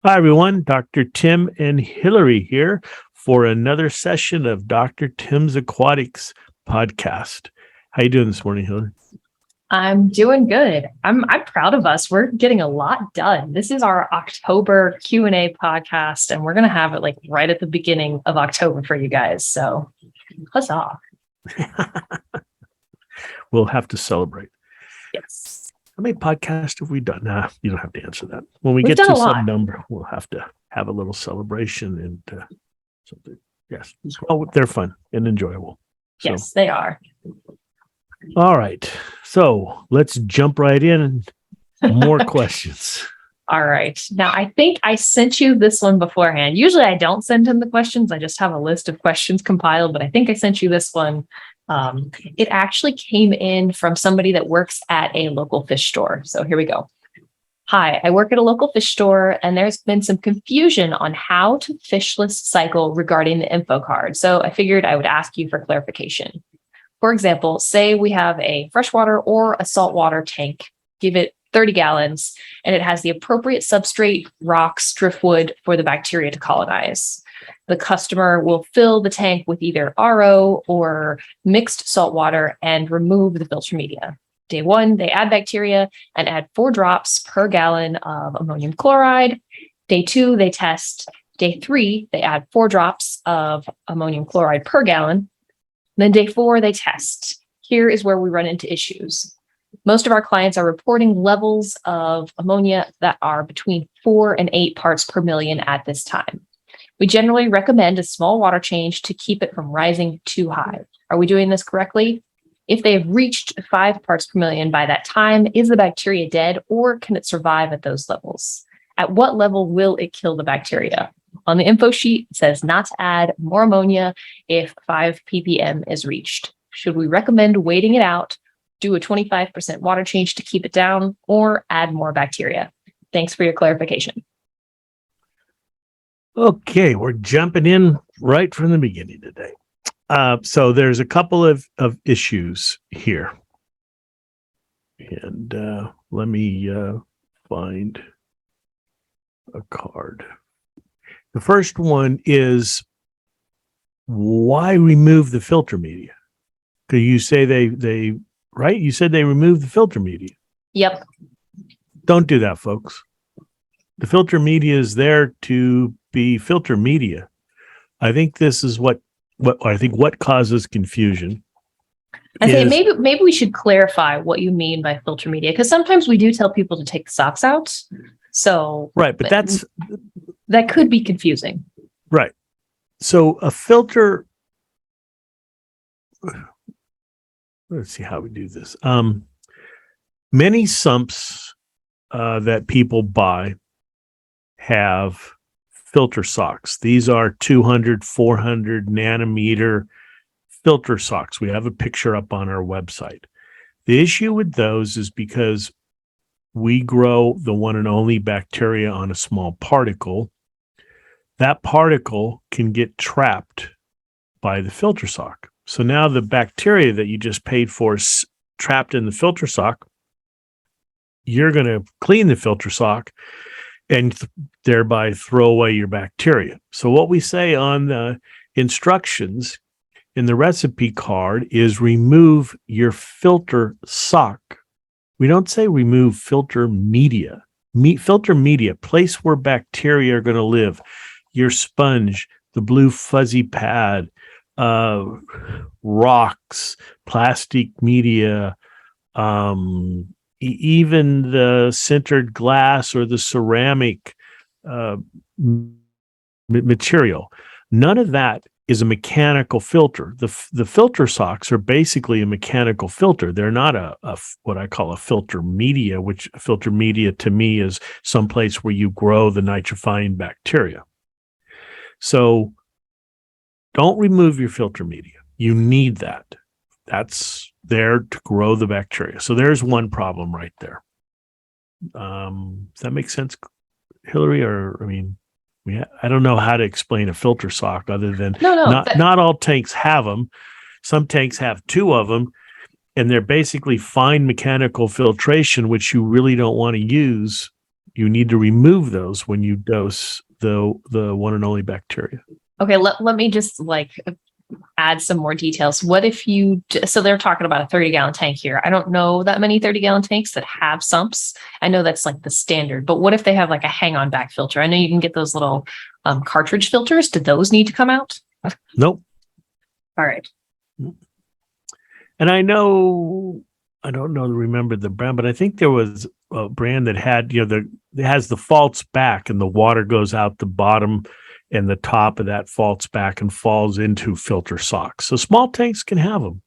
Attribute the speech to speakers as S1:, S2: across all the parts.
S1: Hi, everyone. Dr. Tim and Hillary here for another session of Dr. Tim's Aquatics podcast. How you doing this morning, Hillary?
S2: I'm doing good. I'm proud of us. We're getting a lot done. This is our October Q&A podcast, and we're going to have it like right at the beginning of October for you guys. So, huzzah.
S1: We'll have to celebrate.
S2: Yes.
S1: How many podcasts have we done? Nah, you don't have to answer that. When
S2: We've
S1: get
S2: done
S1: to
S2: a lot.
S1: some number, we'll have to have a little celebration and something. Yes. Oh, they're fun and enjoyable. So,
S2: Yes, they are.
S1: all right. So let's jump right in. More questions.
S2: All right. Now, I think I sent you this one beforehand. Usually I don't send him the questions. I just have a list of questions compiled, but I think I sent you this one. It actually came in from somebody that works at a local fish store. So here we go. Hi, I work at a local fish store, and there's been some confusion on how to fishless cycle regarding the info card. So I figured I would ask you for clarification. For example, say we have a freshwater or a saltwater tank, give it 30 gallons, and it has the appropriate substrate, rocks, driftwood for the bacteria to colonize. The customer will fill the tank with either RO or mixed saltwater and remove the filter media. Day one, they add bacteria and add 4 drops per gallon of ammonium chloride. Day 2, they test. Day 3, they add 4 drops of ammonium chloride per gallon. Then day 4, they test. Here is where we run into issues. Most of our clients are reporting levels of ammonia that are between 4 and 8 parts per million at this time. We generally recommend a small water change to keep it from rising too high. Are we doing this correctly? If they have reached 5 parts per million by that time, is the bacteria dead, or can it survive at those levels? At what level will it kill the bacteria? On the info sheet, it says not to add more ammonia if 5 ppm is reached. Should we recommend waiting it out, do a 25% water change to keep it down, or add more bacteria? Thanks for your clarification.
S1: Okay, we're jumping in right from the beginning today. So there's a couple of issues here. And let me find a card. The first one is, why remove the filter media? Because you say they right? You said they removed the filter media.
S2: Yep.
S1: Don't do that, folks. The filter media is there to be filter media. I think this is what causes confusion.
S2: I say maybe we should clarify what you mean by filter media, because sometimes we do tell people to take the socks out. So
S1: right, but
S2: that could be confusing.
S1: Right. So a filter. Let's see how we do this. Many sumps that people buy have filter socks. These are 200, 400 nanometer filter socks. We have a picture up on our website. The issue with those is because we grow the one and only bacteria on a small particle. That particle can get trapped by the filter sock. So now the bacteria that you just paid for is trapped in the filter sock. You're going to clean the filter sock and thereby throw away your bacteria. So what we say on the instructions in the recipe card is remove your filter sock. We don't say remove filter media. Filter media, place where bacteria are going to live. Your sponge, the blue fuzzy pad, rocks, plastic media, even the sintered glass or the ceramic material. None of that is a mechanical filter. The filter socks are basically a mechanical filter. They're not a what I call a filter media, which filter media to me is someplace where you grow the nitrifying bacteria. So don't remove your filter media. You need that. That's there to grow the bacteria. So there's one problem right there. Does that make sense, Hillary? Or, I mean, I don't know how to explain a filter sock other than not all tanks have them. Some tanks have 2 of them, and they're basically fine mechanical filtration, which you really don't want to use you need to remove those when you dose the one and only bacteria.
S2: Okay, let me just add some more details. What if so they're talking about a 30-gallon tank here. I don't know that many 30-gallon tanks that have sumps. I know that's like the standard, but what if they have like a hang-on back filter? I know you can get those little cartridge filters. Do those need to come out?
S1: Nope.
S2: All right.
S1: And I don't remember the brand, but I think there was a brand that had, it has the false back and the water goes out the bottom and the top of that false back and falls into filter socks. So small tanks can have them.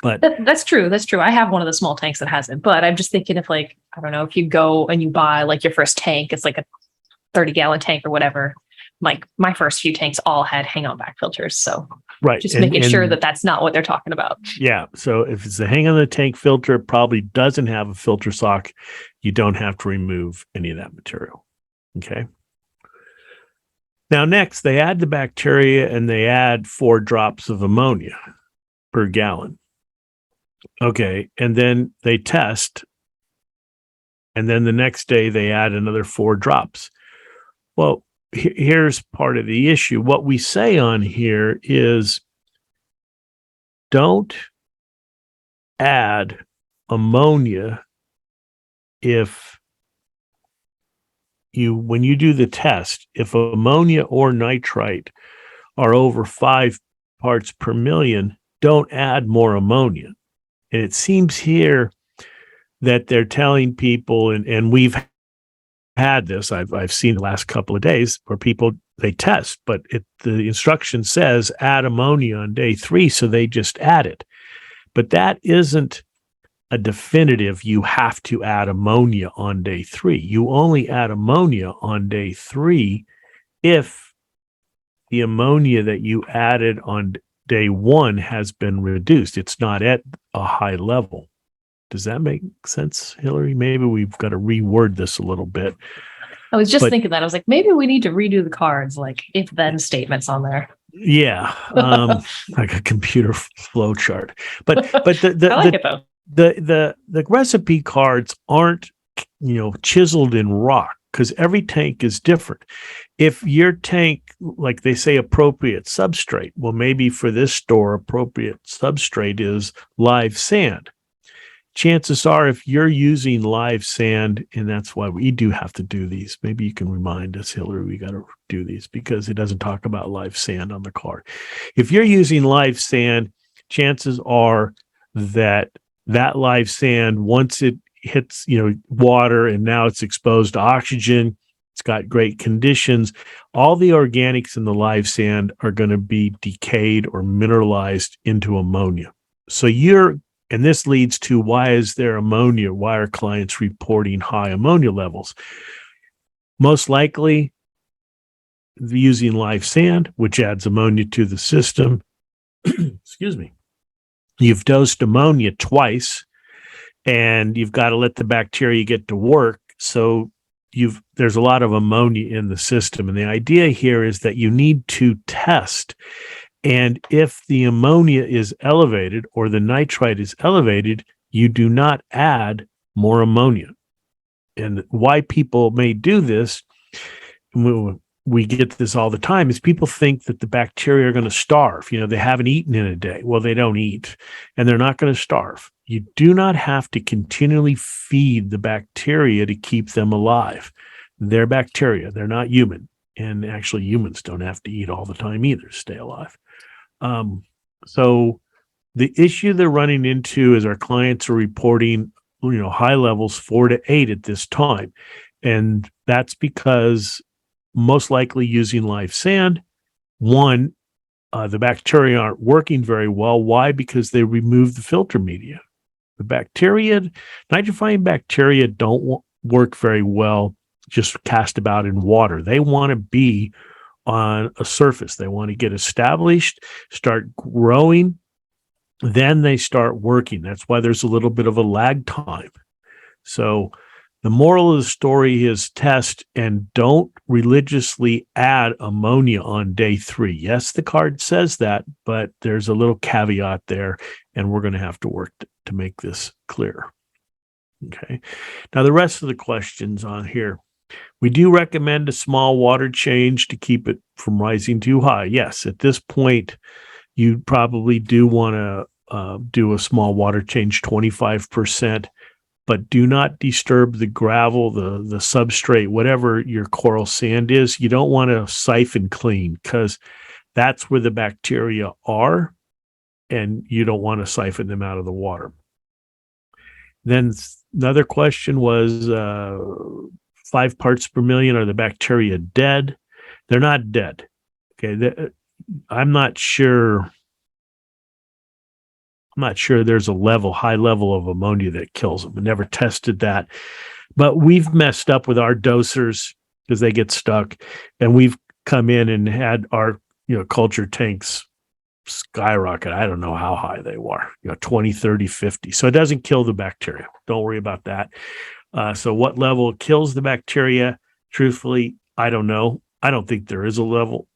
S1: But
S2: that's true. That's true. I have one of the small tanks that has it, but I'm just thinking if I don't know, if you go and you buy like your first tank, it's like a 30-gallon tank or whatever. Like my first few tanks all had hang-on back filters. So
S1: right.
S2: Just making sure that that's not what they're talking about.
S1: Yeah. So if it's a hang on the tank filter, it probably doesn't have a filter sock. You don't have to remove any of that material. Okay. Now, next, they add the bacteria and they add 4 drops of ammonia per gallon. Okay. And then they test. And then the next day they add another 4 drops. Well, here's part of the issue. What we say on here is don't add ammonia when you do the test, if ammonia or nitrite are over 5 parts per million, don't add more ammonia. And it seems here that they're telling people, and we've had this, I've seen the last couple of days where people, they test, but the instruction says add ammonia on day 3, so they just add it. But that isn't a definitive, you have to add ammonia on day 3. You only add ammonia on day 3 if the ammonia that you added on day 1 has been reduced. It's not at a high level. Does that make sense, Hillary? Maybe we've got to reword this a little bit.
S2: I was just thinking that. I was like, maybe we need to redo the cards, like if-then statements on there.
S1: Yeah, like a computer flow chart. But the
S2: I like it though.
S1: The recipe cards aren't, chiseled in rock because every tank is different. If your tank, like they say, appropriate substrate, well, maybe for this store, appropriate substrate is live sand. Chances are, if you're using live sand, and that's why we do have to do these. Maybe you can remind us, Hillary, we got to do these because it doesn't talk about live sand on the card. If you're using live sand, chances are that live sand, once it hits, water and now it's exposed to oxygen, it's got great conditions. All the organics in the live sand are going to be decayed or mineralized into ammonia. So and this leads to why is there ammonia? Why are clients reporting high ammonia levels? Most likely using live sand, which adds ammonia to the system. Excuse me. You've dosed ammonia twice, and you've got to let the bacteria get to work. So there's a lot of ammonia in the system. And the idea here is that you need to test. And if the ammonia is elevated or the nitrite is elevated, you do not add more ammonia. And why people may do this, we get this all the time, is people think that the bacteria are going to starve. They haven't eaten in a day. Well, they don't eat, and they're not going to starve. You do not have to continually feed the bacteria to keep them alive. They're bacteria. They're not human. And actually, humans don't have to eat all the time either to stay alive. So the issue they're running into is our clients are reporting, high levels 4 to 8 at this time. And that's because most likely using live sand, one, the bacteria aren't working very well. Why? Because they removed the filter media. The bacteria, nitrifying bacteria don't work very well just cast about in water. They want to be on a surface. They want to get established, start growing, then they start working. That's why there's a little bit of a lag time. So the moral of the story is test and don't religiously add ammonia on day 3. Yes, the card says that, but there's a little caveat there, and we're going to have to work to make this clear. Okay. Now, the rest of the questions on here. We do recommend a small water change to keep it from rising too high. Yes, at this point, you probably do want to do a small water change, 25%, but do not disturb the gravel, the substrate, whatever your coral sand is. You don't want to siphon clean because that's where the bacteria are, and you don't want to siphon them out of the water. Then another question was 5 parts per million. Are the bacteria dead? They're not dead. Okay. I'm not sure there's a high level of ammonia that kills them. I never tested that. But we've messed up with our dosers because they get stuck. And we've come in and had our culture tanks skyrocket. I don't know how high they were, 20, 30, 50. So it doesn't kill the bacteria. Don't worry about that. So what level kills the bacteria? Truthfully, I don't know. I don't think there is a level.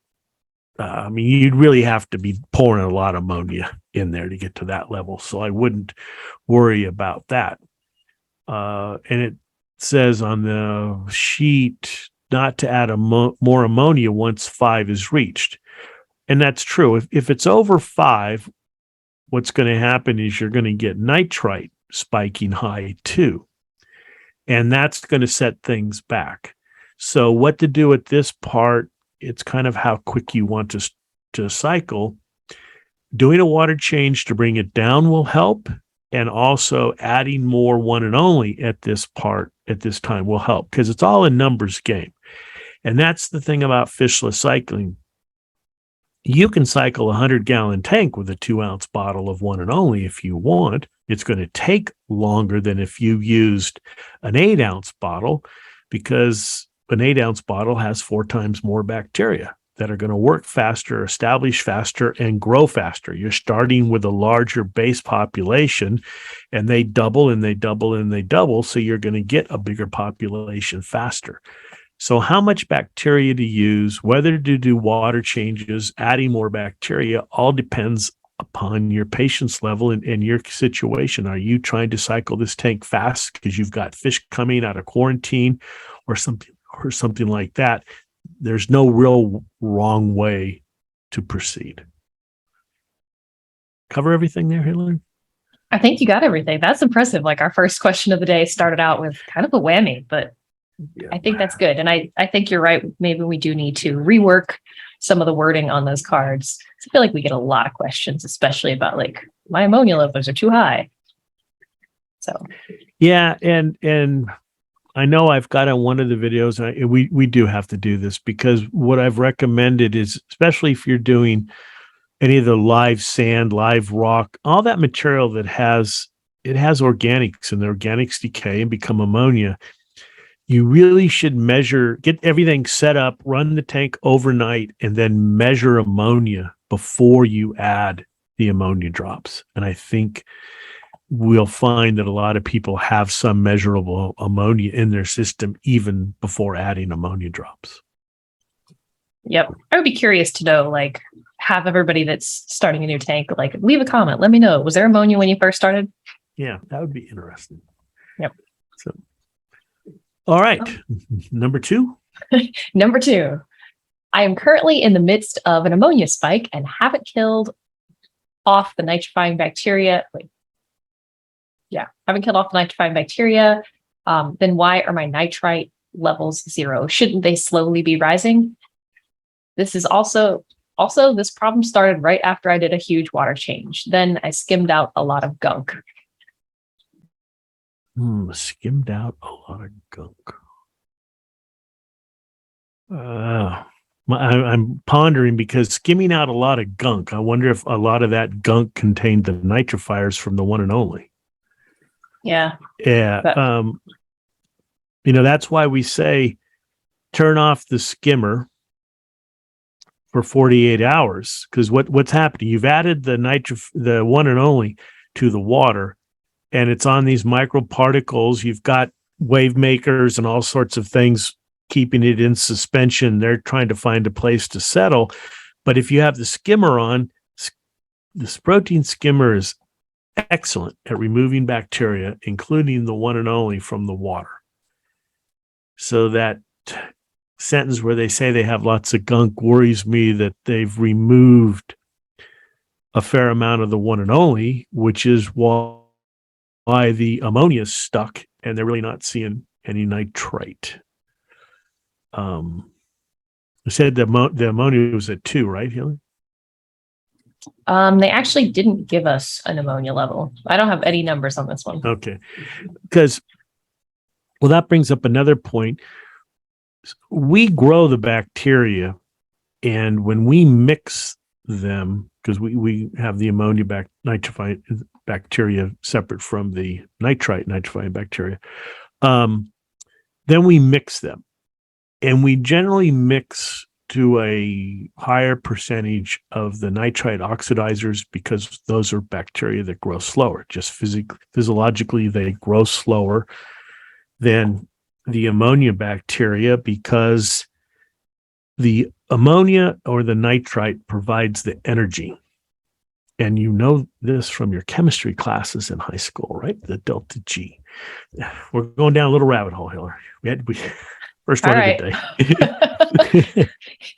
S1: I mean, you'd really have to be pouring a lot of ammonia in there to get to that level. So I wouldn't worry about that. And it says on the sheet not to add more ammonia once 5 is reached. And that's true. If it's over 5, what's going to happen is you're going to get nitrite spiking high too. And that's going to set things back. So what to do at this part, it's kind of how quick you want to cycle. Doing a water change to bring it down will help. And also adding more one and only at this time will help because it's all a numbers game. And that's the thing about fishless cycling. You can cycle a 100-gallon tank with a 2-ounce bottle of one and only if you want. It's going to take longer than if you used an 8-ounce bottle because an 8-ounce bottle has 4 times more bacteria that are going to work faster, establish faster, and grow faster. You're starting with a larger base population, and they double and they double and they double, so you're going to get a bigger population faster. So how much bacteria to use, whether to do water changes, adding more bacteria, all depends upon your patience level and your situation. Are you trying to cycle this tank fast because you've got fish coming out of quarantine or something like that? There's no real wrong way to proceed. Cover everything there, Hillary?
S2: I think you got everything. That's impressive. Like our first question of the day started out with kind of a whammy, but yeah. I think that's good. And I think you're right. Maybe we do need to rework some of the wording on those cards. I feel like we get a lot of questions, especially about like my ammonia levels are too high. So
S1: yeah, and I know I've got on one of the videos, we do have to do this because what I've recommended is, especially if you're doing any of the live sand, live rock, all that material that has organics and the organics decay and become ammonia. You really should get everything set up, run the tank overnight, and then measure ammonia before you add the ammonia drops. And I think we'll find that a lot of people have some measurable ammonia in their system even before adding ammonia drops.
S2: Yep. I would be curious to know, like, have everybody that's starting a new tank, like, leave a comment. Let me know. Was there ammonia when you first started?
S1: Yeah, that would be interesting.
S2: Yep.
S1: So, all right. Number 2.
S2: Number 2. I am currently in the midst of an ammonia spike and haven't killed off the nitrifying bacteria. Haven't killed off the nitrifying bacteria. Then why are my nitrite levels 0? Shouldn't they slowly be rising? This is also this problem started right after I did a huge water change. Then I skimmed out a lot of gunk.
S1: Skimmed out a lot of gunk. I'm pondering because skimming out a lot of gunk, I wonder if a lot of that gunk contained the nitrifiers from the one and only.
S2: Yeah.
S1: Yeah. That's why we say turn off the skimmer for 48 hours. Because what's happening? You've added the one and only to the water, and it's on these microparticles. You've got wave makers and all sorts of things keeping it in suspension. They're trying to find a place to settle. But if you have the skimmer on, this protein skimmer is excellent at removing bacteria, including the one and only from the water. So that sentence where they say they have lots of gunk worries me that they've removed a fair amount of the one and only, which is why the ammonia is stuck and they're really not seeing any nitrate. I said the ammonia was at 2, right, Haley?
S2: They actually didn't give us an ammonia level. I don't have any numbers on this one.
S1: Okay. Because, well, that brings up another point. We grow the bacteria, and when we mix them, because we have the ammonia nitrifying bacteria separate from the nitrifying bacteria, then we mix them. And we generally mix to a higher percentage of the nitrite oxidizers because those are bacteria that grow slower. Just physiologically, they grow slower than the ammonia bacteria because the ammonia or the nitrite provides the energy. And you know this from your chemistry classes in high school, right? The delta G. We're going down a little rabbit hole, Hillary. First one of the day.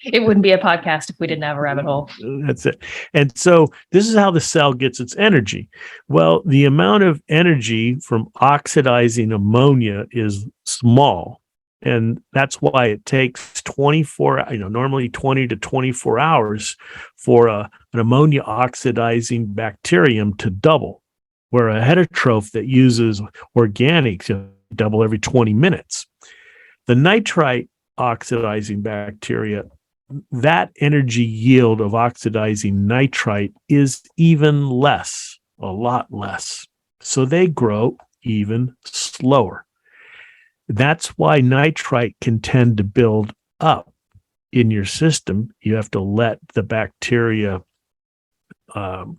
S2: It wouldn't be a podcast if we didn't have a rabbit hole.
S1: That's it. And so this is how the cell gets its energy. Well, the amount of energy from oxidizing ammonia is small. And that's why it takes 24, normally 20 to 24 hours for an ammonia oxidizing bacterium to double, where a heterotroph that uses organics double every 20 minutes. The nitrite oxidizing bacteria, that energy yield of oxidizing nitrite is even less, a lot less. So they grow even slower. That's why nitrite can tend to build up in your system. You have to let the bacteria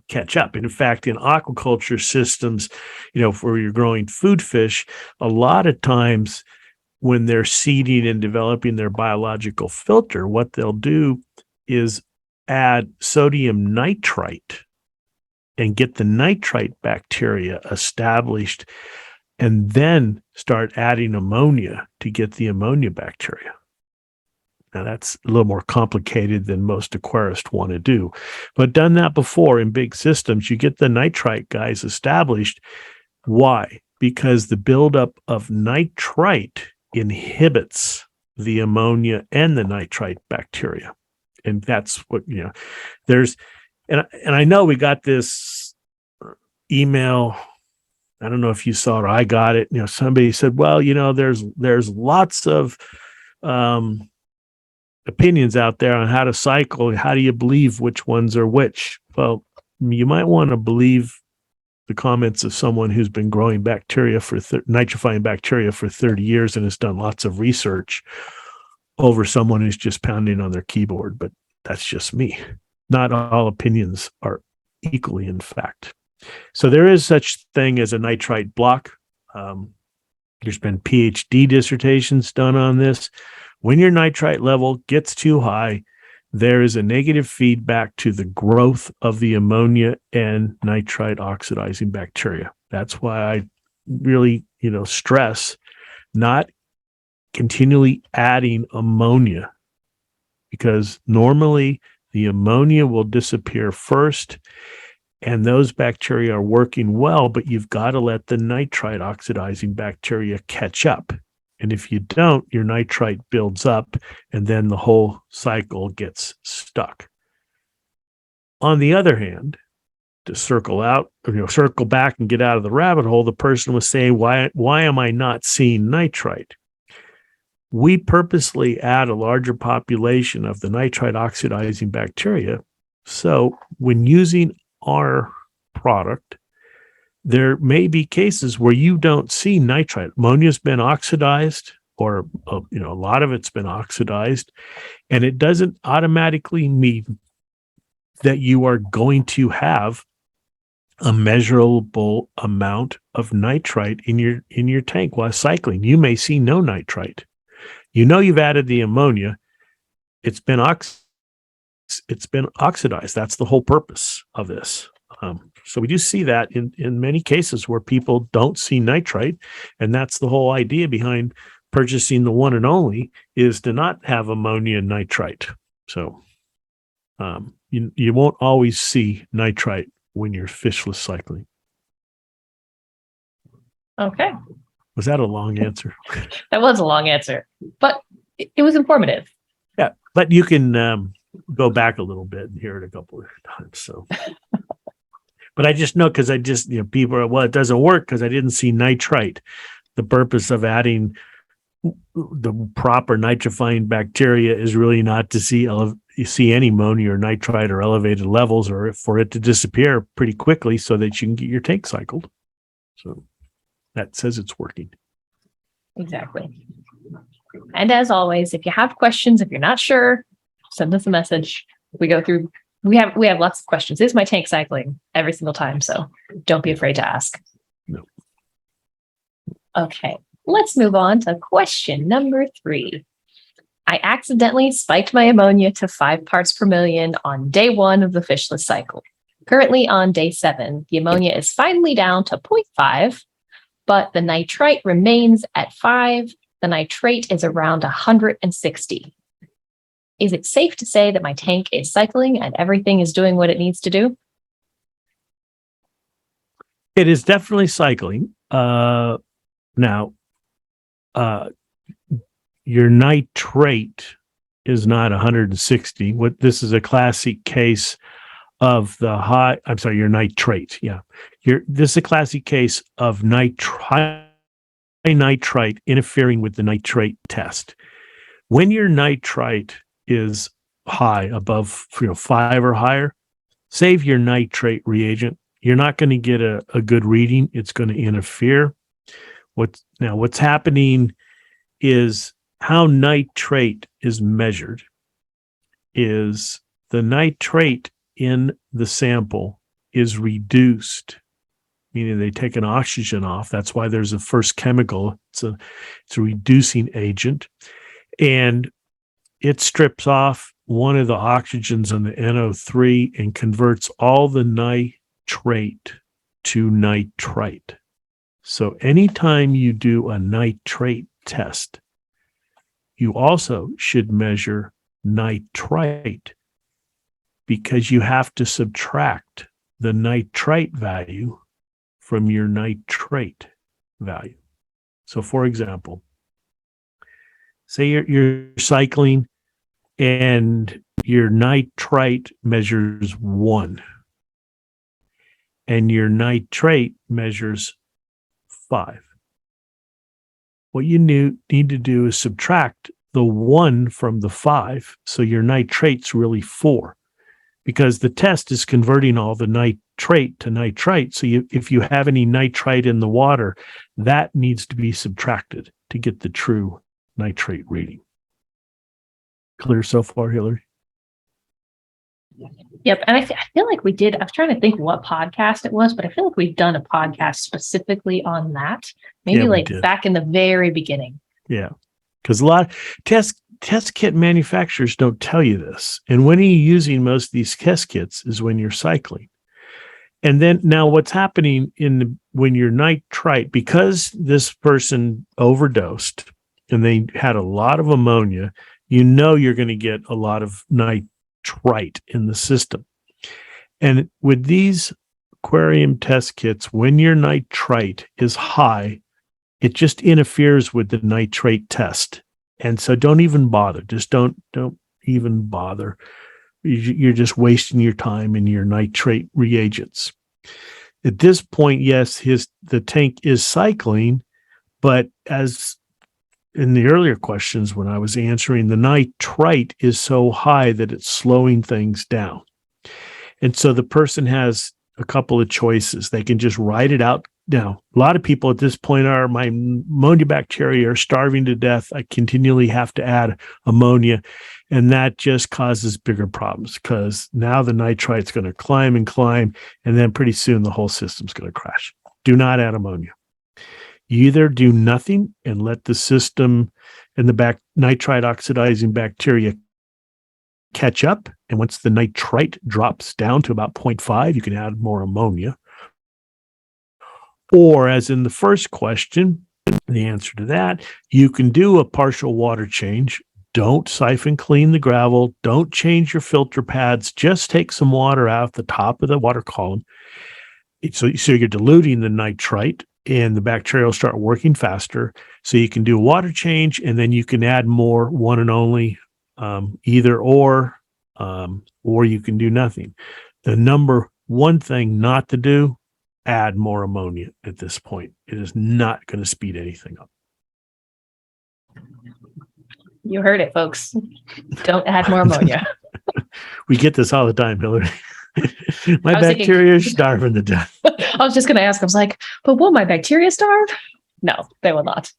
S1: catch up. And in fact, in aquaculture systems, where you're growing food fish, a lot of times when they're seeding and developing their biological filter, what they'll do is add sodium nitrite and get the nitrite bacteria established, and then start adding ammonia to get the ammonia bacteria. Now, that's a little more complicated than most aquarists want to do. But done that before in big systems, you get the nitrite guys established. Why? Because the buildup of nitrite inhibits the ammonia and the nitrite bacteria. And that's what, there's, and I know we got this email. I don't know if you saw it or I got it. Somebody said, well, there's lots of opinions out there on how to cycle. How do you believe which ones are which? Well, you might want to believe the comments of someone who's been growing bacteria nitrifying bacteria for 30 years and has done lots of research over someone who's just pounding on their keyboard. But that's just me. Not all opinions are equally in fact. So there is such thing as a nitrite block. There's been PhD dissertations done on this. When your nitrite level gets too high, there is a negative feedback to the growth of the ammonia and nitrite oxidizing bacteria. That's why I really, stress not continually adding ammonia, because normally the ammonia will disappear first, and those bacteria are working well, but you've got to let the nitrite oxidizing bacteria catch up. And if you don't, your nitrite builds up, and then the whole cycle gets stuck. On the other hand, to circle back and get out of the rabbit hole, the person was saying, why am I not seeing nitrite? We purposely add a larger population of the nitrite oxidizing bacteria. So when using our product, there may be cases where you don't see nitrite. Ammonia's been oxidized, or a lot of it's been oxidized, and it doesn't automatically mean that you are going to have a measurable amount of nitrite in your tank while cycling. You may see no nitrite. You've added the ammonia. It's been oxidized. That's the whole purpose of this. So we do see that in many cases where people don't see nitrite. And that's the whole idea behind purchasing the one and only, is to not have ammonia and nitrite. So you won't always see nitrite when you're fishless cycling.
S2: Okay.
S1: Was that a long answer?
S2: That was a long answer, but it was informative.
S1: Yeah, but you can go back a little bit and hear it a couple of times. So, but I just know because people are, well, it doesn't work because I didn't see nitrite. The purpose of adding the proper nitrifying bacteria is really not to see any ammonia or nitrite or elevated levels, or for it to disappear pretty quickly so that you can get your tank cycled. So that says it's working.
S2: Exactly. And as always, if you have questions, if you're not sure, send us a message. We go through, we have lots of questions. This is my tank cycling every single time, so don't be afraid to ask.
S1: No.
S2: Okay, let's move on to question number 3. I accidentally spiked my ammonia to 5 parts per million on day 1 of the fishless cycle. Currently on day 7, the ammonia is finally down to 0.5, but the nitrite remains at 5. The nitrate is around 160. Is it safe to say that my tank is cycling and everything is doing what it needs to do?
S1: It is definitely cycling. Now, your nitrate is not 160. This is a classic case of your nitrate. Yeah. This is a classic case of nitrite interfering with the nitrate test. When your nitrite is high, above 5 or higher, save your nitrate reagent. You're not going to get a good reading. It's going to interfere. What's happening is how nitrate is measured is the nitrate in the sample is reduced, meaning they take an oxygen off. That's why there's a first chemical. It's a reducing agent. And it strips off one of the oxygens on the NO3 and converts all the nitrate to nitrite. So anytime you do a nitrate test, you also should measure nitrite, because you have to subtract the nitrite value from your nitrate value. So for example, say you're cycling and your nitrite measures 1 and your nitrate measures 5. What you need to do is subtract the 1 from the 5, so your nitrate's really 4, because the test is converting all the nitrate to nitrite. So if you have any nitrite in the water, that needs to be subtracted to get the true nitrate reading. Clear so far, Hillary?
S2: Yep. And I feel like we did, I was trying to think what podcast it was, but I feel like we've done a podcast specifically on that. Maybe back in the very beginning.
S1: Yeah. Because a lot of test kit manufacturers don't tell you this. And when you're using most of these test kits is when you're cycling. And then now what's happening when you're nitrite, because this person overdosed and they had a lot of ammonia, you're going to get a lot of nitrite in the system. And with these aquarium test kits, when your nitrite is high, it just interferes with the nitrate test. And so don't even bother. Just don't even bother. You're just wasting your time in your nitrate reagents. At this point, yes, the tank is cycling, but as in the earlier questions when I was answering, the nitrite is so high that it's slowing things down. And so the person has a couple of choices. They can just ride it out. Now, a lot of people at this point my ammonia bacteria are starving to death. I continually have to add ammonia. And that just causes bigger problems, because now the nitrite's going to climb and climb. And then pretty soon the whole system's going to crash. Do not add ammonia. You either do nothing and let the system and the nitrite oxidizing bacteria catch up. And once the nitrite drops down to about 0.5, you can add more ammonia. Or as in the first question, the answer to that, you can do a partial water change. Don't siphon clean the gravel. Don't change your filter pads. Just take some water out the top of the water column. So you're diluting the nitrite and the bacteria will start working faster. So you can do a water change and then you can add more one and only either or you can do nothing. The number one thing not to do, add more ammonia at this point. It is not going to speed anything up.
S2: You heard it, folks. Don't add more ammonia.
S1: We get this all the time, Hillary. My bacteria is starving to death.
S2: I was just going to ask, I was like, but will my bacteria starve? No, they will not.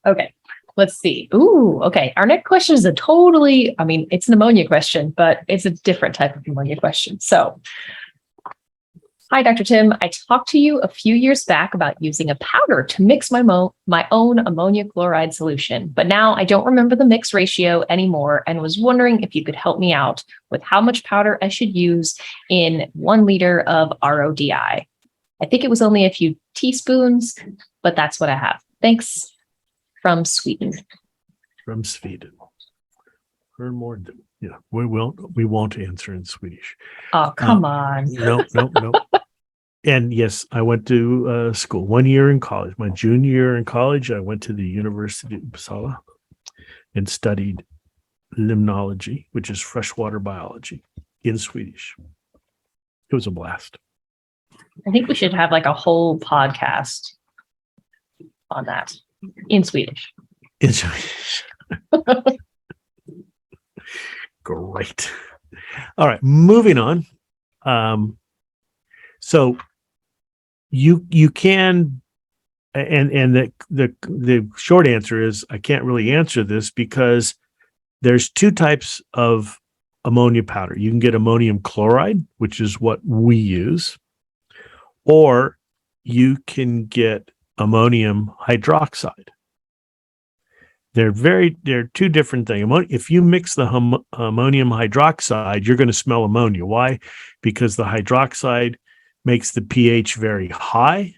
S2: Okay, let's see. Ooh, okay. Our next question is it's an ammonia question, but it's a different type of ammonia question. So, hi, Dr. Tim. I talked to you a few years back about using a powder to mix my own ammonia chloride solution, but now I don't remember the mix ratio anymore and was wondering if you could help me out with how much powder I should use in 1 liter of RODI. I think it was only a few teaspoons, but that's what I have. Thanks. From Sweden.
S1: From Sweden. Yeah, we won't answer in Swedish.
S2: Oh, come on.
S1: No. And yes, I went to school 1 year in college. My junior year in college, I went to the University of Uppsala and studied limnology, which is freshwater biology, in Swedish. It was a blast.
S2: I think we should have like a whole podcast on that in Swedish.
S1: In Swedish. Great. All right, moving on. So you can, and the short answer is I can't really answer this because there's 2 types of ammonia powder. You can get ammonium chloride, which is what we use, or you can get ammonium hydroxide. They're 2 different things. If you mix the ammonium hydroxide, you're going to smell ammonia. Why? Because the hydroxide makes the pH very high.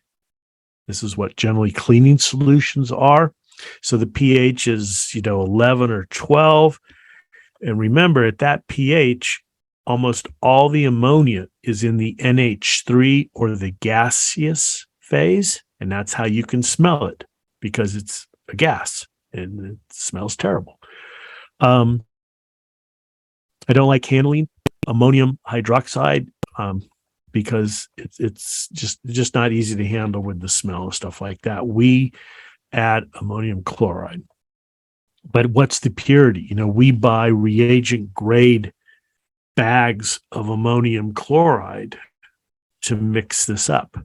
S1: This is what generally cleaning solutions are. So the pH is, 11 or 12. And remember, at that pH, almost all the ammonia is in the NH3 or the gaseous phase. And that's how you can smell it, because it's a gas and it smells terrible. I don't like handling ammonium hydroxide because it's just not easy to handle with the smell and stuff like that. We add ammonium chloride. But what's the purity? We buy reagent grade bags of ammonium chloride to mix this up.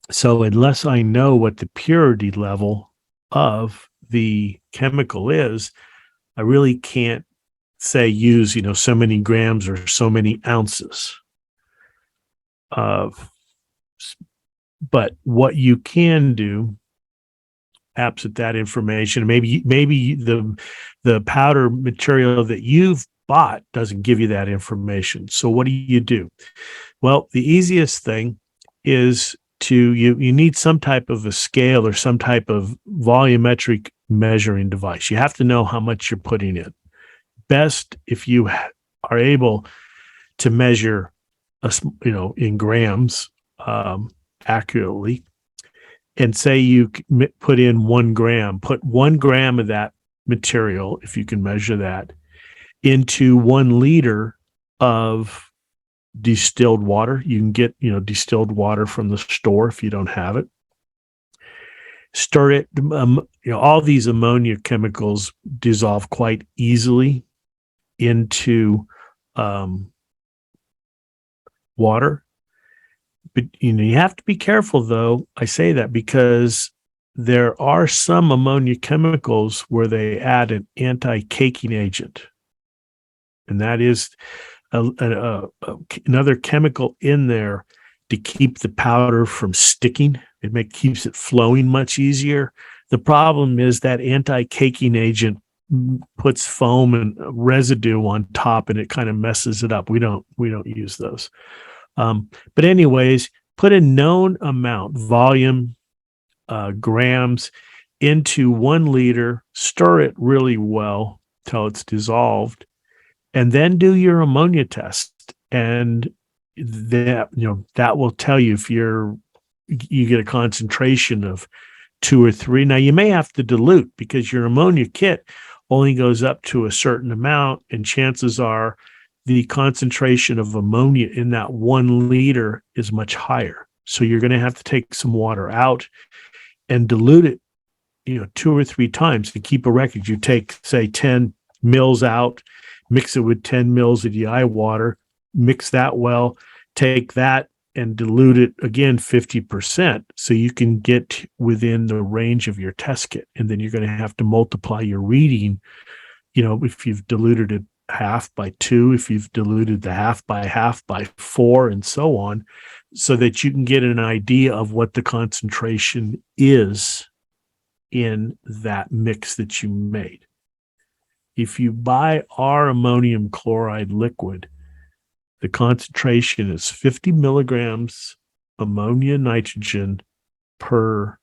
S1: So unless I know what the purity level of the chemical is, I really can't say use, so many grams or so many ounces of. But what you can do, absent that information, maybe the powder material that you've bought doesn't give you that information. So what do? Well, the easiest thing is you need some type of a scale or some type of volumetric measuring device. You have to know how much you're putting in. Best if you are able to measure, in grams accurately, and say you put in 1 gram. Put 1 gram of that material, if you can measure that, into 1 liter of distilled water. You can get, distilled water from the store if you don't have it. Stir it. All these ammonia chemicals dissolve quite easily into water. But, you have to be careful, though. I say that because there are some ammonia chemicals where they add an anti-caking agent. And that is another chemical in there to keep the powder from sticking. It keeps it flowing much easier. The problem is that anti-caking agent puts foam and residue on top, and it kind of messes it up. We don't use those. But anyways, put a known amount, volume, grams, into 1 liter, stir it really well till it's dissolved, and then do your ammonia test. And that will tell you if you get a concentration of 2 or 3. Now you may have to dilute because your ammonia kit only goes up to a certain amount, and chances are the concentration of ammonia in that 1 liter is much higher. So you're going to have to take some water out and dilute it, 2 or 3 times to keep a record. You take, say, 10 mils out, mix it with 10 mils of DI water, mix that well, take that and dilute it again 50% so you can get within the range of your test kit. And then you're going to have to multiply your reading, if you've diluted it half by 2, if you've diluted the half by 4, and so on, so that you can get an idea of what the concentration is in that mix that you made. If you buy our ammonium chloride liquid, the concentration is 50 milligrams ammonia nitrogen per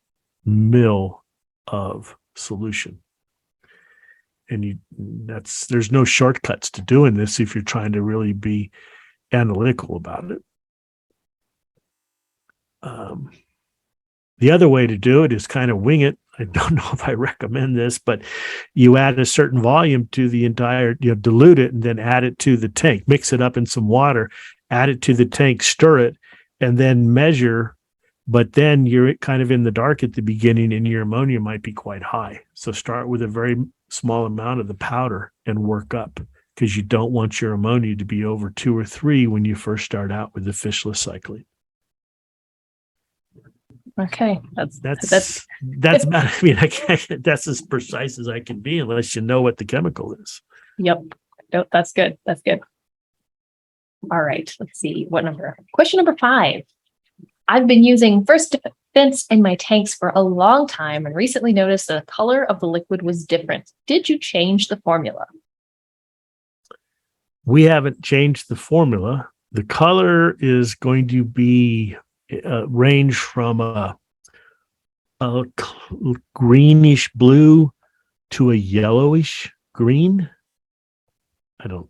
S1: mil of solution. And there's no shortcuts to doing this if you're trying to really be analytical about it. The other way to do it is kind of wing it. I don't know if I recommend this, but you add a certain volume to the entire, dilute it and then add it to the tank, mix it up in some water, add it to the tank, stir it, and then measure. But then you're kind of in the dark at the beginning and your ammonia might be quite high. So start with a very small amount of the powder and work up, because you don't want your ammonia to be over 2 or 3 when you first start out with the fishless cycling.
S2: Okay,
S1: that's about, that's as precise as I can be, unless you know what the chemical is.
S2: Yep. No, that's good. That's good. All right. Let's see what number. Question number 5. I've been using First Defense in my tanks for a long time and recently noticed the color of the liquid was different. Did you change the formula?
S1: We haven't changed the formula. The color is going to be range from a greenish blue to a yellowish green. But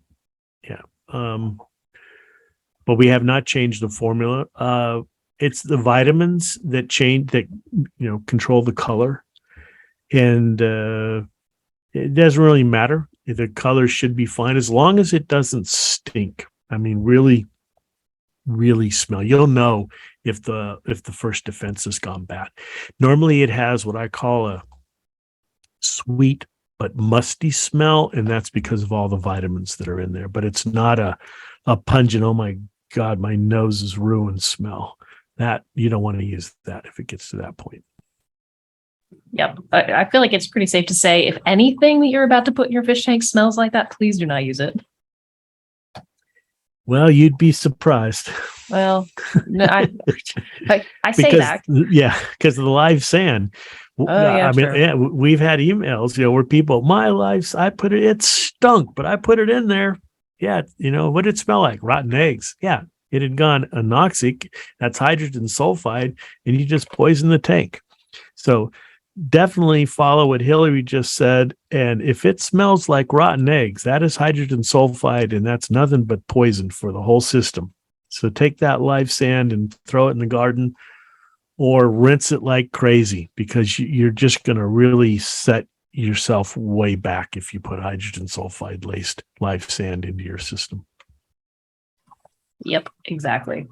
S1: we have not changed the formula. It's the vitamins that control the color, and it doesn't really matter. The color should be fine as long as it doesn't stink. Really, really smell. You'll know if the First Defense has gone bad. Normally it has what I call a sweet but musty smell, and that's because of all the vitamins that are in there. But it's not a pungent, oh my God, my nose is ruined smell. That you don't want to use that if it gets to that point.
S2: Yep. I feel like it's pretty safe to say if anything that you're about to put in your fish tank smells like that, please do not use it.
S1: Well, you'd be surprised.
S2: Well, no, I say that.
S1: Yeah, because of the live sand.
S2: Sure.
S1: We've had emails, where people, it stunk, but I put it in there. Yeah, what did it smell like? Rotten eggs. Yeah, it had gone anoxic. That's hydrogen sulfide, and you just poison the tank. So definitely follow what Hillary just said. And if it smells like rotten eggs, that is hydrogen sulfide, and that's nothing but poison for the whole system. So take that live sand and throw it in the garden, or rinse it like crazy, because you're just going to really set yourself way back if you put hydrogen sulfide laced live sand into your system.
S2: Yep, exactly.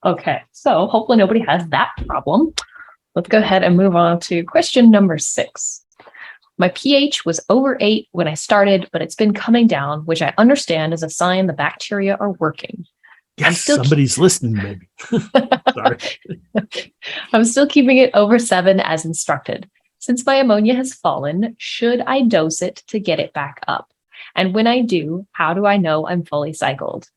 S2: Okay, so hopefully nobody has that problem. Let's go ahead and move on to question number 6. My pH was over 8 when I started, but it's been coming down, which I understand is a sign the bacteria are working.
S1: Yes, somebody's listening, maybe. Sorry.
S2: I'm still keeping it over 7 as instructed. Since my ammonia has fallen, should I dose it to get it back up? And when I do, how do I know I'm fully cycled?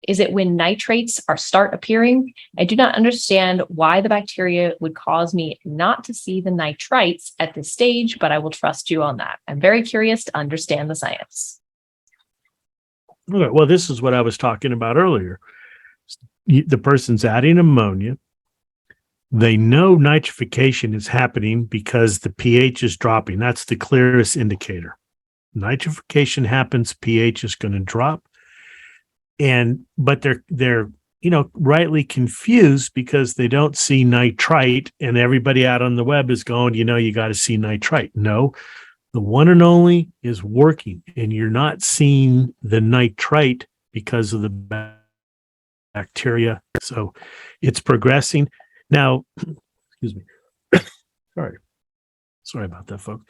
S2: Is it when nitrates start appearing? I do not understand why the bacteria would cause me not to see the nitrites at this stage, but I will trust you on that. I'm very curious to understand the science.
S1: Okay, well, this is what I was talking about earlier. The person's adding ammonia. They know nitrification is happening because the pH is dropping. That's the clearest indicator. Nitrification happens, pH is going to drop. But they're rightly confused because they don't see nitrite, and everybody out on the web is going, you got to see nitrite. No, the one and only is working, and you're not seeing the nitrite because of the bacteria. So it's progressing. Now, excuse me. Sorry about that, folks.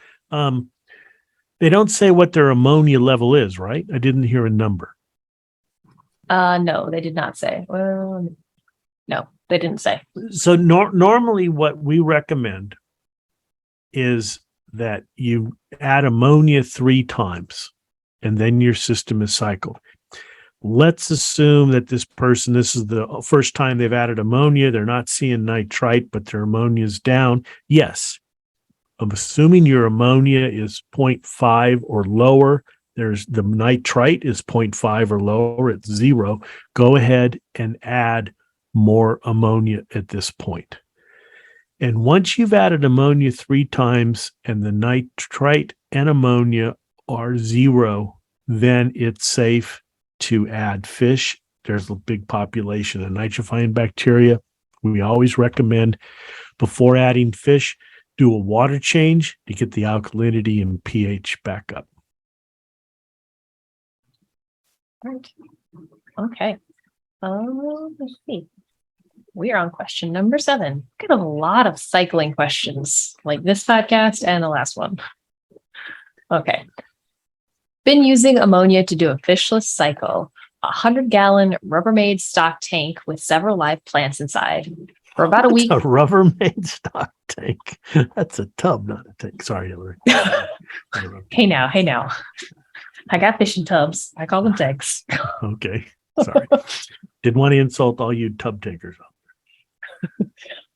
S1: They don't say what their ammonia level is, right? I didn't hear a number.
S2: No, they did not say. Well, no, they didn't say.
S1: So normally what we recommend is that you add ammonia 3 times and then your system is cycled. Let's assume that this is the first time they've added ammonia. They're not seeing nitrite, but their ammonia is down. Yes. I'm assuming your ammonia is 0.5 or lower. There's the nitrite is 0.5 or lower. It's 0. Go ahead and add more ammonia at this point. And once you've added ammonia 3 times and the nitrite and ammonia are 0, then it's safe to add fish. There's a big population of nitrifying bacteria. We always recommend before adding fish, do a water change to get the alkalinity and pH back up.
S2: Okay. Let's see. We are on question number 7. Got a lot of cycling questions, like this podcast and the last one. Okay. Been using ammonia to do a fishless cycle, a 100-gallon Rubbermaid stock tank with several live plants inside. For about a week.
S1: A Rubbermaid stock tank. That's a tub, not a tank. Sorry, Hillary.
S2: Hey now. I got fishing tubs. I call them tanks.
S1: Okay. Sorry. Didn't want to insult all you tub takers out there.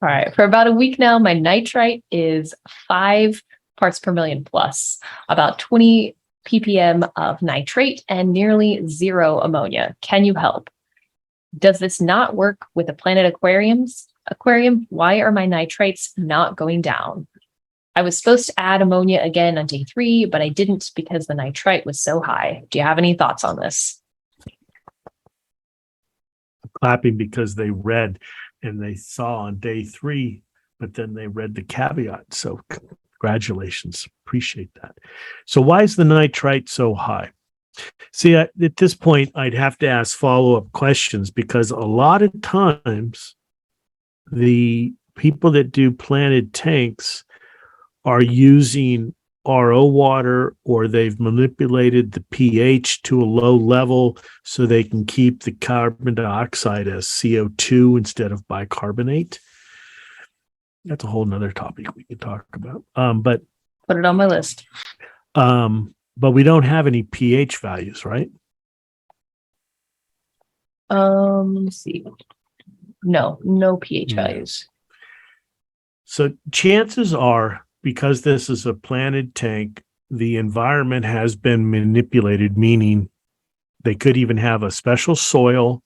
S2: All right. For about a week now, my nitrite is 5 parts per million plus, about 20 ppm of nitrate and nearly 0 ammonia. Can you help? Does this not work with the Planet aquarium? Why are my nitrates not going down? I was supposed to add ammonia again on day 3, but I didn't because the nitrite was so high. Do you have any thoughts on this?
S1: Clapping because they read and they saw on day 3, but then they read the caveat. So congratulations. Appreciate that. So why is the nitrite so high? See, at this point, I'd have to ask follow-up questions because a lot of times the people that do planted tanks are using RO water, or they've manipulated the pH to a low level so they can keep the carbon dioxide as CO2 instead of bicarbonate. That's a whole nother topic we could talk about. But
S2: put it on my list.
S1: But we don't have any pH values, right?
S2: Let's see. No pH values.
S1: So chances are, because this is a planted tank, the environment has been manipulated, meaning they could even have a special soil.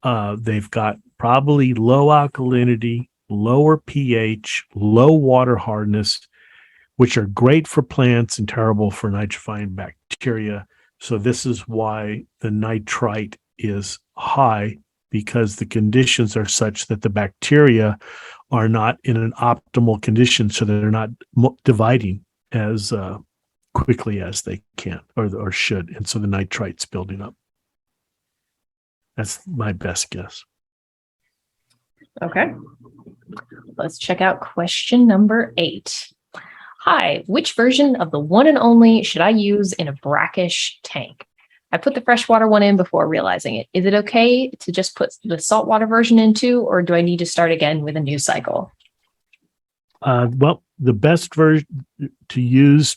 S1: They've got probably low alkalinity, lower pH, low water hardness, which are great for plants and terrible for nitrifying bacteria. So this is why the nitrite is high, because the conditions are such that the bacteria are not in an optimal condition, so they're not dividing as quickly as they can or should. And so the nitrite's building up. That's my best guess.
S2: Okay. Let's check out question number 8. Hi, which version of the one and only should I use in a brackish tank? I put the freshwater one in before realizing it. Is it okay to just put the saltwater version in too, or do I need to start again with a new cycle?
S1: Well, the best version to use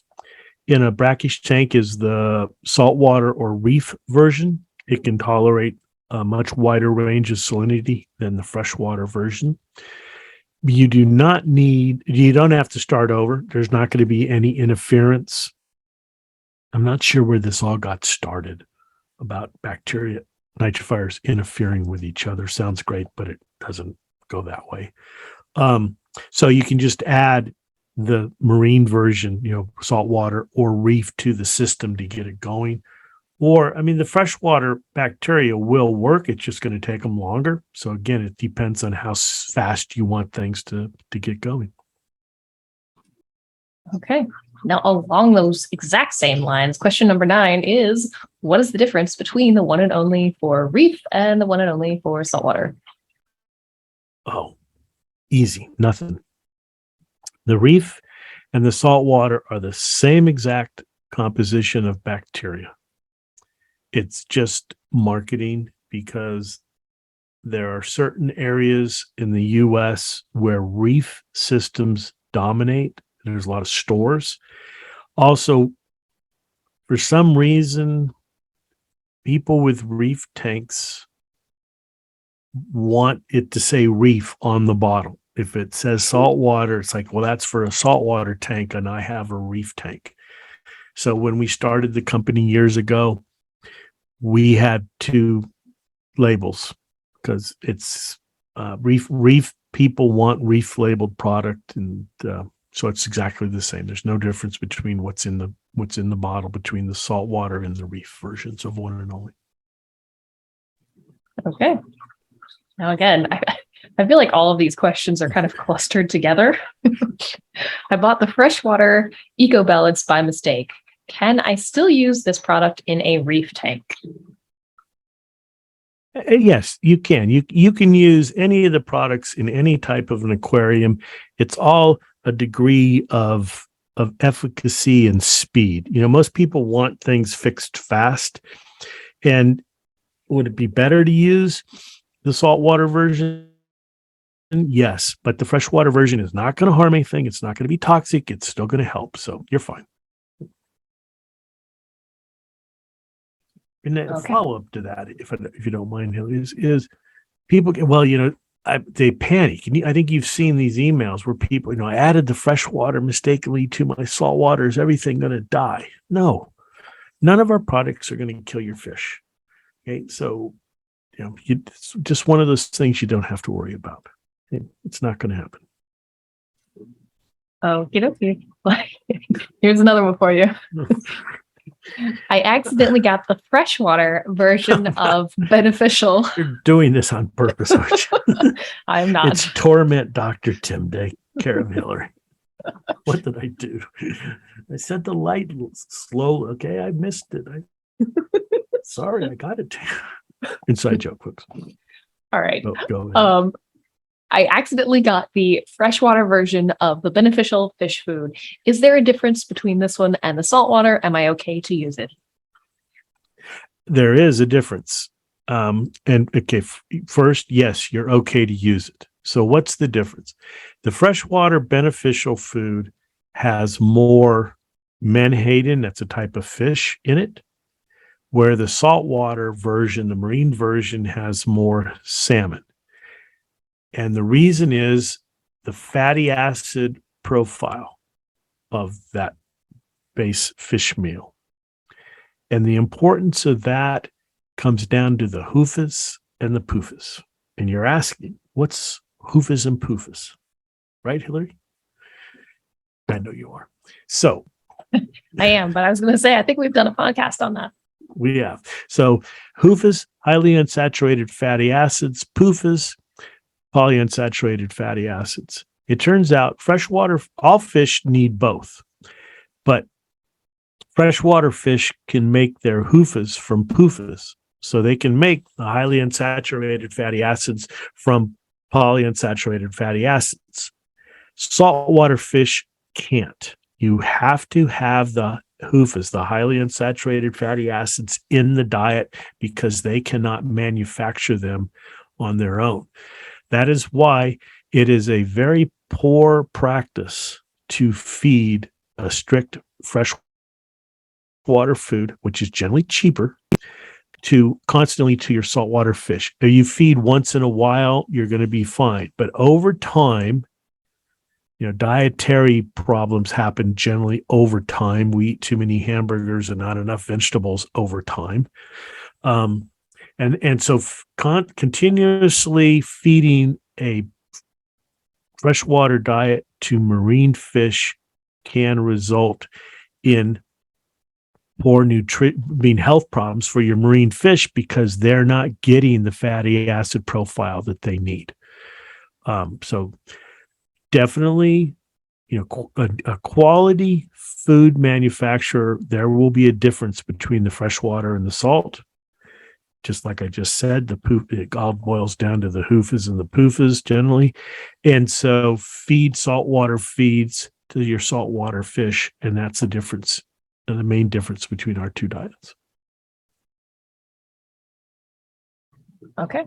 S1: in a brackish tank is the saltwater or reef version. It can tolerate a much wider range of salinity than the freshwater version. You don't have to start over. There's not going to be any interference. I'm not sure where this all got started about bacteria nitrifiers interfering with each other. Sounds great, but it doesn't go that way. So you can just add the marine version, saltwater or reef to the system to get it going. Or, the freshwater bacteria will work. It's just going to take them longer. So again, it depends on how fast you want things to get going.
S2: Okay. Now, along those exact same lines, question number 9 is, what is the difference between the one and only for reef and the one and only for saltwater?
S1: Oh, easy. Nothing. The reef and the saltwater are the same exact composition of bacteria. It's just marketing because there are certain areas in the U.S. where reef systems dominate. There's a lot of stores. Also, for some reason, people with reef tanks want it to say reef on the bottle. If it says saltwater, it's like, well, that's for a saltwater tank, and I have a reef tank. So when we started the company years ago, we had 2 labels because it's reef people want reef labeled product, and so it's exactly the same. There's no difference between what's in the bottle between the saltwater and the reef versions of one and only.
S2: Okay. Now, again, I feel like all of these questions are kind of clustered together. I bought the freshwater Eco Balance by mistake. Can I still use this product in a reef tank?
S1: Yes, you can. You can use any of the products in any type of an aquarium. It's all a degree of efficacy and speed. Most people want things fixed fast. And would it be better to use the saltwater version? Yes, but the freshwater version is not going to harm anything. It's not going to be toxic. It's still going to help. So you're fine. And then follow up to that, if you don't mind, is people get, they panic. And I think you've seen these emails where people, I added the freshwater mistakenly to my saltwater. Is everything going to die? No, none of our products are going to kill your fish. Okay, so it's just one of those things you don't have to worry about. It's not going to happen.
S2: Oh, here's another one for you. I accidentally got the freshwater version of BeneFISHal.
S1: You're doing this on purpose, aren't you?
S2: I'm not.
S1: It's torment Dr. Tim Day, care of Hillary. What did I do? I set the light slow. Okay, I missed it. Sorry, I got it. Inside joke, folks.
S2: All right.
S1: Go ahead.
S2: I accidentally got the freshwater version of the BeneFISHal fish food. Is there a difference between this one and the saltwater? Am I okay to use it?
S1: There is a difference. First, yes, you're okay to use it. So what's the difference? The freshwater BeneFISHal food has more menhaden, that's a type of fish, in it, where the saltwater version, the marine version, has more salmon. And the reason is the fatty acid profile of that base fish meal. And the importance of that comes down to the hufas and the pufas. And you're asking, what's hufas and pufas? Right, Hillary? I know you are. So
S2: I am, but I was going to say, I think we've done a podcast on that.
S1: We have. So hufas, highly unsaturated fatty acids, pufas, polyunsaturated fatty acids. It turns out freshwater, all fish need both, but freshwater fish can make their hufas from pufas. So they can make the highly unsaturated fatty acids from polyunsaturated fatty acids. Saltwater fish can't. You have to have the hufas, the highly unsaturated fatty acids, in the diet because they cannot manufacture them on their own. That is why it is a very poor practice to feed a strict freshwater food, which is generally cheaper, constantly to your saltwater fish. If you feed once in a while, you're going to be fine. But over time, dietary problems happen generally over time. We eat too many hamburgers and not enough vegetables over time. And so continuously feeding a freshwater diet to marine fish can result in poor health problems for your marine fish because they're not getting the fatty acid profile that they need. So definitely, a quality food manufacturer, there will be a difference between the freshwater and the salt. Just like I just said, it all boils down to the hoofas and the poofas generally. And so feed saltwater feeds to your saltwater fish, and that's the difference, the main difference between our two diets.
S2: Okay,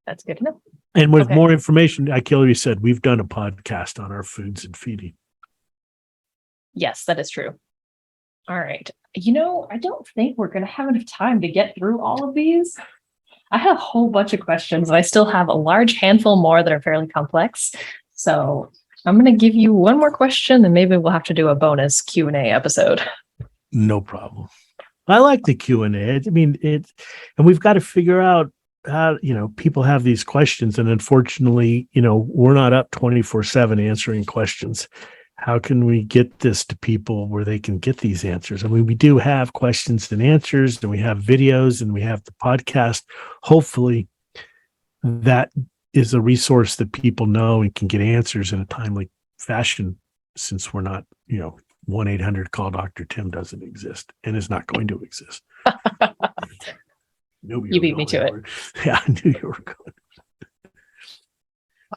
S2: that's good to know.
S1: And with more information, like Hillary said, we've done a podcast on our foods and feeding.
S2: Yes, that is true. All right. I don't think we're going to have enough time to get through all of these. I have a whole bunch of questions, and I still have a large handful more that are fairly complex. So I'm going to give you one more question, and maybe we'll have to do a bonus Q&A episode.
S1: No problem. I like the Q&A. I mean, and we've got to figure out how, people have these questions, and unfortunately, we're not up 24/7 answering questions. How can we get this to people where they can get these answers? I mean, we do have questions and answers, and we have videos, and we have the podcast. Hopefully that is a resource that people know and can get answers in a timely fashion, since we're not, 1-800 call Dr. Tim doesn't exist and is not going to exist.
S2: You beat me to it.
S1: Yeah, I knew you were going.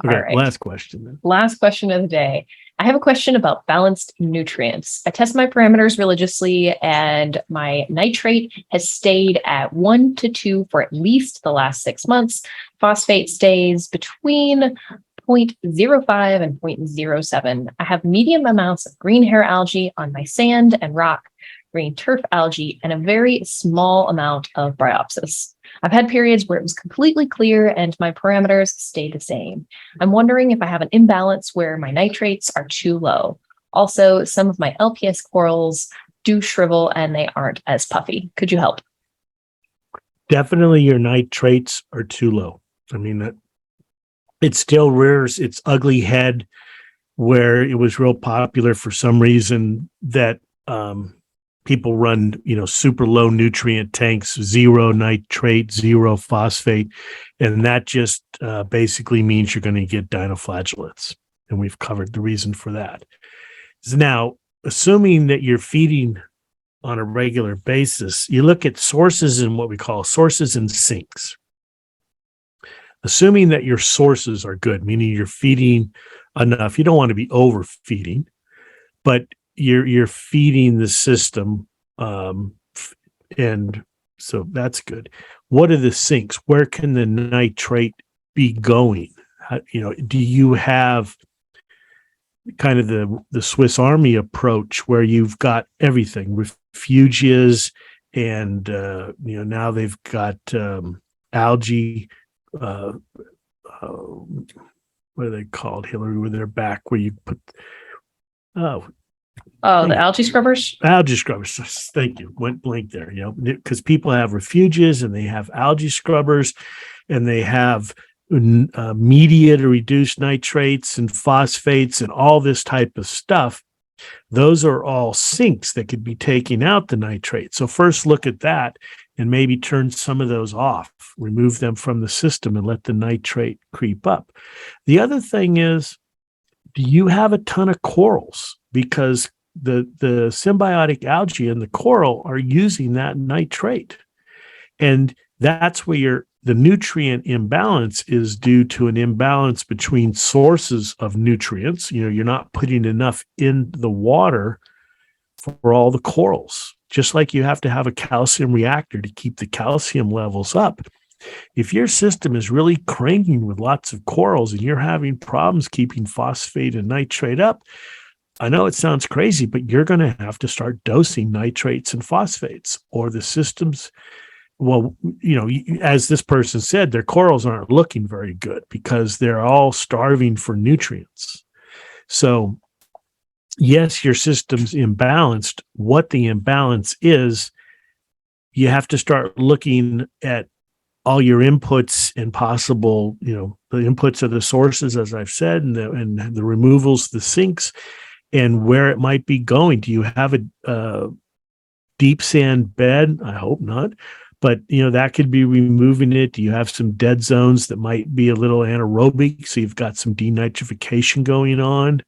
S1: Okay, all right. Last question then.
S2: Last question of the day. I have a question about balanced nutrients. I test my parameters religiously, and my nitrate has stayed at 1 to 2 for at least the last 6 months. Phosphate stays between 0.05 and 0.07. I have medium amounts of green hair algae on my sand and rock, green turf algae, and a very small amount of bryopsis. I've had periods where it was completely clear and my parameters stay the same. I'm wondering if I have an imbalance where my nitrates are too low. Also, some of my LPS corals do shrivel and they aren't as puffy. Could you help?
S1: Definitely your nitrates are too low. I mean, it still rears its ugly head where it was real popular for some reason that people run, super low nutrient tanks, 0 nitrate, 0 phosphate. And that just basically means you're going to get dinoflagellates. And we've covered the reason for that. So now, assuming that you're feeding on a regular basis, you look at sources and what we call sources and sinks. Assuming that your sources are good, meaning you're feeding enough, you don't want to be overfeeding, but you're feeding the system, and so that's good. What are the sinks? Where can the nitrate be going? Do you have kind of the Swiss Army approach where you've got everything, refugias, and now they've got algae. What are they called, Hillary, with their back where you put
S2: the algae scrubbers?
S1: Algae scrubbers. Thank you. Went blank there, because people have refuges and they have algae scrubbers and they have media to reduce nitrates and phosphates and all this type of stuff. Those are all sinks that could be taking out the nitrate. So first look at that and maybe turn some of those off, remove them from the system and let the nitrate creep up. The other thing is, do you have a ton of corals? Because the symbiotic algae in the coral are using that nitrate. And that's where the nutrient imbalance is due to an imbalance between sources of nutrients. You're not putting enough in the water for all the corals, just like you have to have a calcium reactor to keep the calcium levels up. If your system is really cranking with lots of corals and you're having problems keeping phosphate and nitrate up, I know it sounds crazy, but you're going to have to start dosing nitrates and phosphates, or the system's well, as this person said, their corals aren't looking very good because they're all starving for nutrients. So yes, your system's imbalanced. What the imbalance is, you have to start looking at all your inputs and possible, the inputs of the sources, as I've said, and the removals, the sinks, and where it might be going. Do you have a deep sand bed? I hope not. But, that could be removing it. Do you have some dead zones that might be a little anaerobic? So you've got some denitrification going on.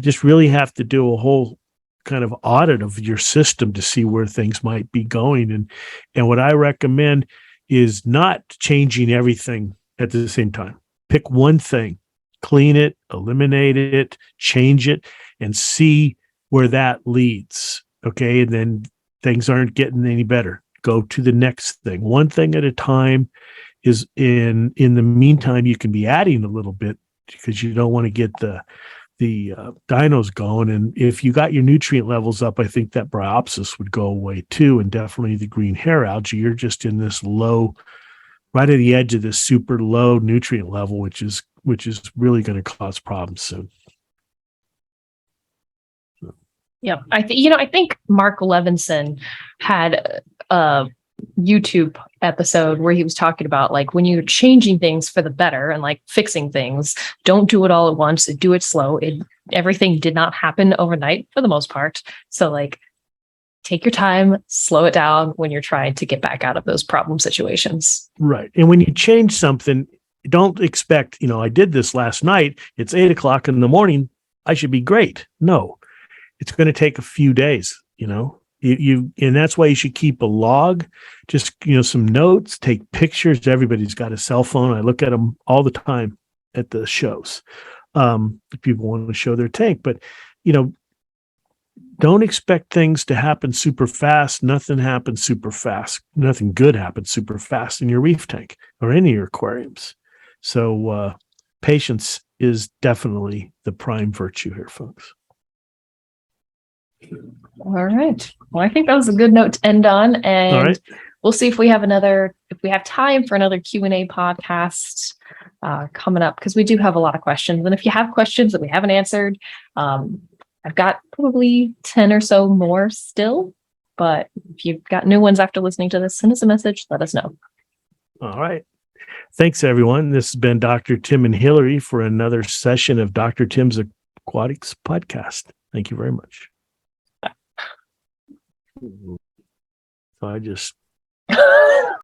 S1: Just really have to do a whole kind of audit of your system to see where things might be going. And what I recommend is not changing everything at the same time. Pick one thing, clean it, eliminate it, change it, and see where that leads. Okay. And then things aren't getting any better. Go to the next thing, one thing at a time. Is in the meantime, you can be adding a little bit because you don't want to get the dinos going. And if you got your nutrient levels up, I think that bryopsis would go away too. And definitely the green hair algae, you're just in this low, right at the edge of this super low nutrient level, which is really going to cause problems soon.
S2: Yeah, I think Mark Levinson had a YouTube episode where he was talking about like when you're changing things for the better and like fixing things, don't do it all at once. Do it slow. Everything did not happen overnight for the most part. So like take your time, slow it down when you're trying to get back out of those problem situations.
S1: Right. And when you change something, don't expect, I did this last night. It's 8:00 in the morning. I should be great. No. It's going to take a few days, and that's why you should keep a log, just, some notes, take pictures. Everybody's got a cell phone. I look at them all the time at the shows. If people want to show their tank, but, don't expect things to happen super fast. Nothing happens super fast. Nothing good happens super fast in your reef tank or any of your aquariums. So, patience is definitely the prime virtue here, folks.
S2: All right. Well, I think that was a good note to end on, and we'll see if we have time for another Q&A podcast coming up, because we do have a lot of questions. And if you have questions that we haven't answered, I've got probably 10 or so more still, but if you've got new ones after listening to this, send us a message, let us know.
S1: All right. Thanks, everyone. This has been Dr. Tim and Hillary for another session of Dr. Tim's Aquatics podcast. Thank you very much. So I just